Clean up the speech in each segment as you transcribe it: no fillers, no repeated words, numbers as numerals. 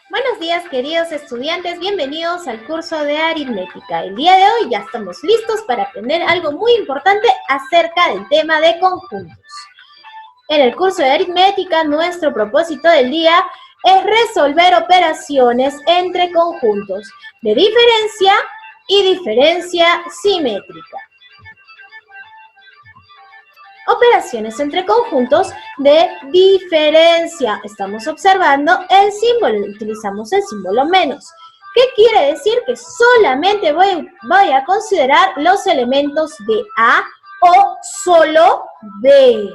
Buenos días, queridos estudiantes, bienvenidos al curso de aritmética. El día de hoy ya estamos listos para aprender algo muy importante acerca del tema de conjuntos. En el curso de aritmética, nuestro propósito del día es resolver operaciones entre conjuntos de diferencia y diferencia simétrica. Operaciones entre conjuntos de diferencia. Estamos observando el símbolo, utilizamos el símbolo menos. ¿Qué quiere decir? Que solamente voy a considerar los elementos de A o solo B.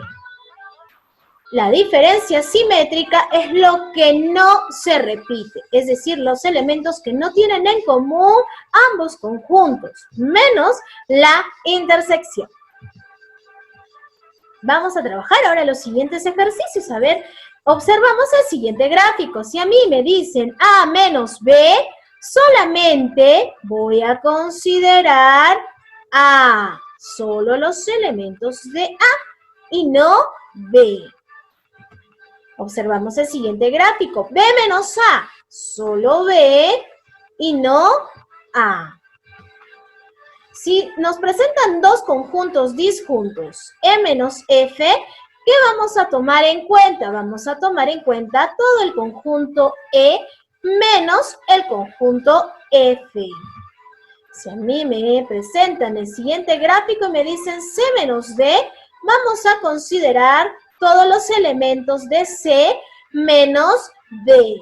La diferencia simétrica es lo que no se repite, es decir, los elementos que no tienen en común ambos conjuntos, menos la intersección. Vamos a trabajar ahora los siguientes ejercicios. A ver, observamos el siguiente gráfico. Si a mí me dicen A menos B, solamente voy a considerar A, solo los elementos de A y no B. Observamos el siguiente gráfico. B menos A, solo B y no A. Si nos presentan dos conjuntos disjuntos, E menos F, ¿qué vamos a tomar en cuenta? Vamos a tomar en cuenta todo el conjunto E menos el conjunto F. Si a mí me presentan el siguiente gráfico y me dicen C menos D, vamos a considerar todos los elementos de C menos D.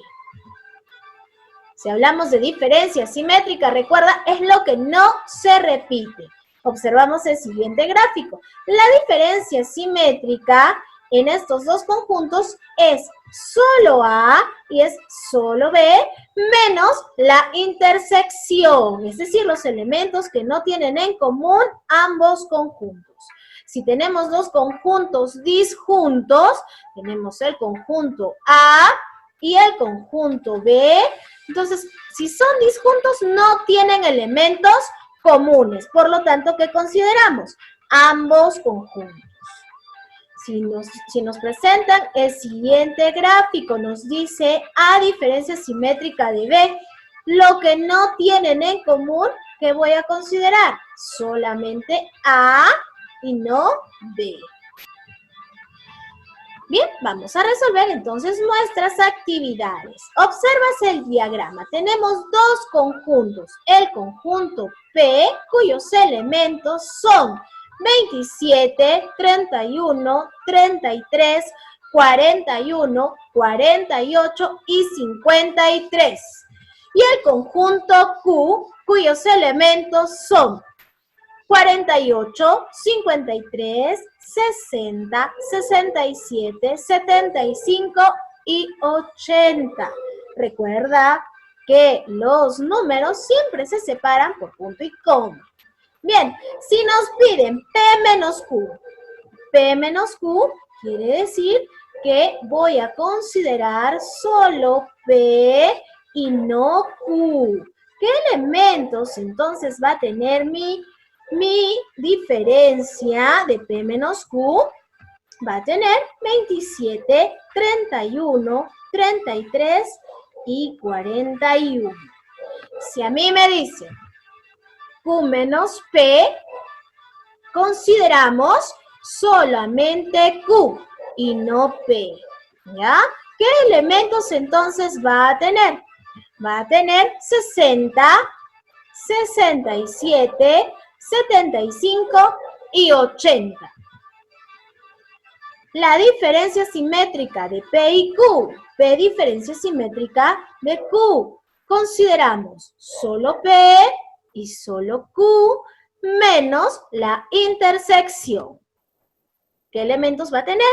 Si hablamos de diferencia simétrica, recuerda, es lo que no se repite. Observamos el siguiente gráfico. La diferencia simétrica en estos dos conjuntos es solo A y es solo B menos la intersección, es decir, los elementos que no tienen en común ambos conjuntos. Si tenemos dos conjuntos disjuntos, tenemos el conjunto A y el conjunto B. Entonces, si son disjuntos, no tienen elementos comunes. Por lo tanto, ¿qué consideramos? Ambos conjuntos. Si nos presentan el siguiente gráfico, nos dice A diferencia simétrica de B. Lo que no tienen en común, ¿qué voy a considerar? Solamente A y no B. Bien, vamos a resolver entonces nuestras actividades. Observas el diagrama. Tenemos dos conjuntos. El conjunto P, cuyos elementos son 27, 31, 33, 41, 48 y 53. Y el conjunto Q, cuyos elementos son 48, 53, 60, 67, 75 y 80. Recuerda que los números siempre se separan por punto y coma. Bien, si nos piden P menos Q quiere decir que voy a considerar solo P y no Q. ¿Qué elementos entonces va a tener mi diferencia de P menos Q? Va a tener 27, 31, 33 y 41. Si a mí me dicen Q menos P, consideramos solamente Q y no P, ¿ya? ¿Qué elementos entonces va a tener? Va a tener 60, 67, 75 y 80. La diferencia simétrica de P y Q. P diferencia simétrica de Q. Consideramos solo P y solo Q menos la intersección. ¿Qué elementos va a tener?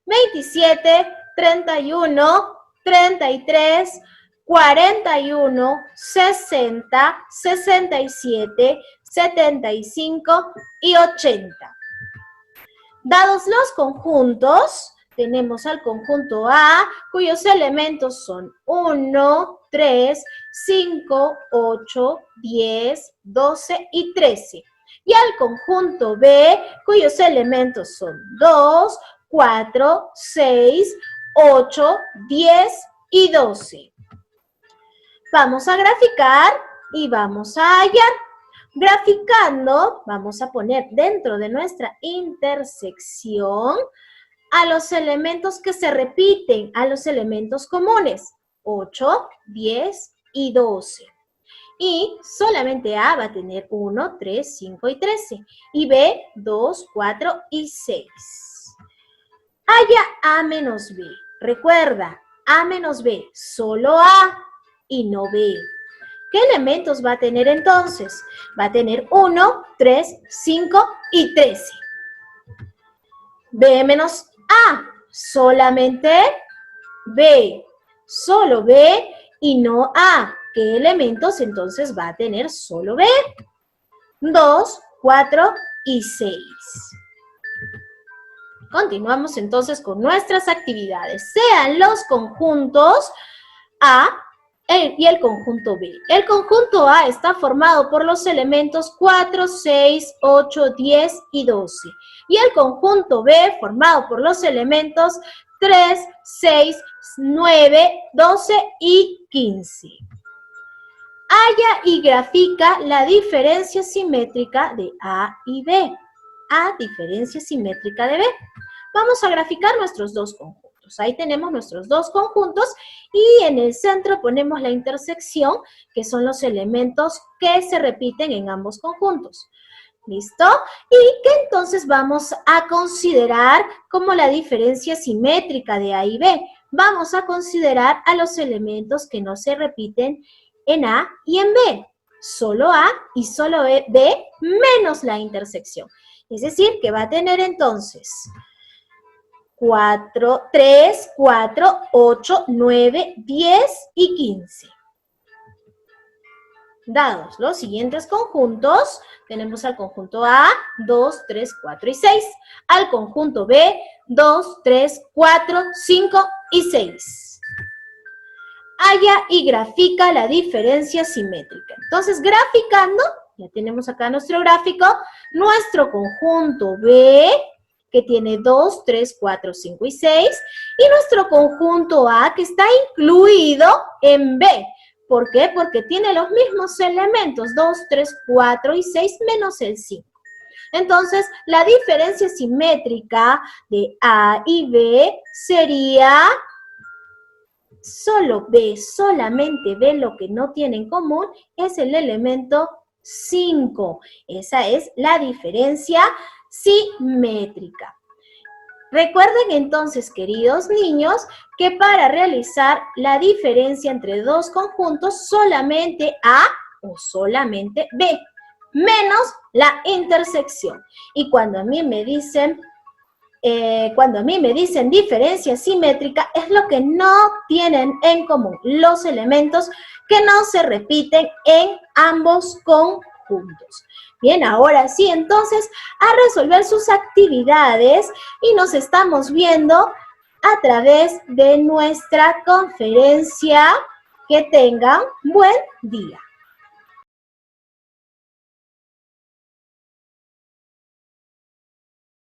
27, 31, 33, 41, 60, 67, 75 y 80. Dados los conjuntos, tenemos al conjunto A, cuyos elementos son 1, 3, 5, 8, 10, 12 y 13. Y al conjunto B, cuyos elementos son 2, 4, 6, 8, 10 y 12. Vamos a graficar y vamos a hallar. Graficando, vamos a poner dentro de nuestra intersección a los elementos que se repiten, a los elementos comunes, 8, 10 y 12. Y solamente A va a tener 1, 3, 5 y 13. Y B, 2, 4 y 6. Haya A menos B. Recuerda, A menos B, solo A y no B. ¿Qué elementos va a tener entonces? Va a tener 1, 3, 5 y 13. B menos A, solamente B. Solo B y no A. ¿Qué elementos entonces va a tener solo B? 2, 4 y 6. Continuamos entonces con nuestras actividades. Sean los conjuntos A y el conjunto B. El conjunto A está formado por los elementos 4, 6, 8, 10 y 12. Y el conjunto B formado por los elementos 3, 6, 9, 12 y 15. Halla y grafica la diferencia simétrica de A y B. A, diferencia simétrica de B. Vamos a graficar nuestros dos conjuntos. Ahí tenemos nuestros dos conjuntos y en el centro ponemos la intersección, que son los elementos que se repiten en ambos conjuntos. ¿Listo? Y que entonces vamos a considerar como la diferencia simétrica de A y B. Vamos a considerar a los elementos que no se repiten en A y en B. Solo A y solo B menos la intersección. Es decir, que va a tener entonces 3, 4, 8, 9, 10 y 15. Dados los siguientes conjuntos, tenemos al conjunto A, 2, 3, 4 y 6. Al conjunto B, 2, 3, 4, 5 y 6. Halla y grafica la diferencia simétrica. Entonces, graficando, ya tenemos acá nuestro gráfico, nuestro conjunto B, que tiene 2, 3, 4, 5 y 6, y nuestro conjunto A, que está incluido en B. ¿Por qué? Porque tiene los mismos elementos, 2, 3, 4 y 6, menos el 5. Entonces, la diferencia simétrica de A y B sería solo B, solamente B, lo que no tiene en común es el elemento 5. Esa es la diferencia simétrica. Recuerden entonces, queridos niños, que para realizar la diferencia entre dos conjuntos, solamente A o solamente B, menos la intersección. Y cuando a mí me dicen diferencia simétrica, es lo que no tienen en común, los elementos que no se repiten en ambos conjuntos. Bien, ahora sí, entonces, a resolver sus actividades y nos estamos viendo a través de nuestra conferencia. Que tengan buen día.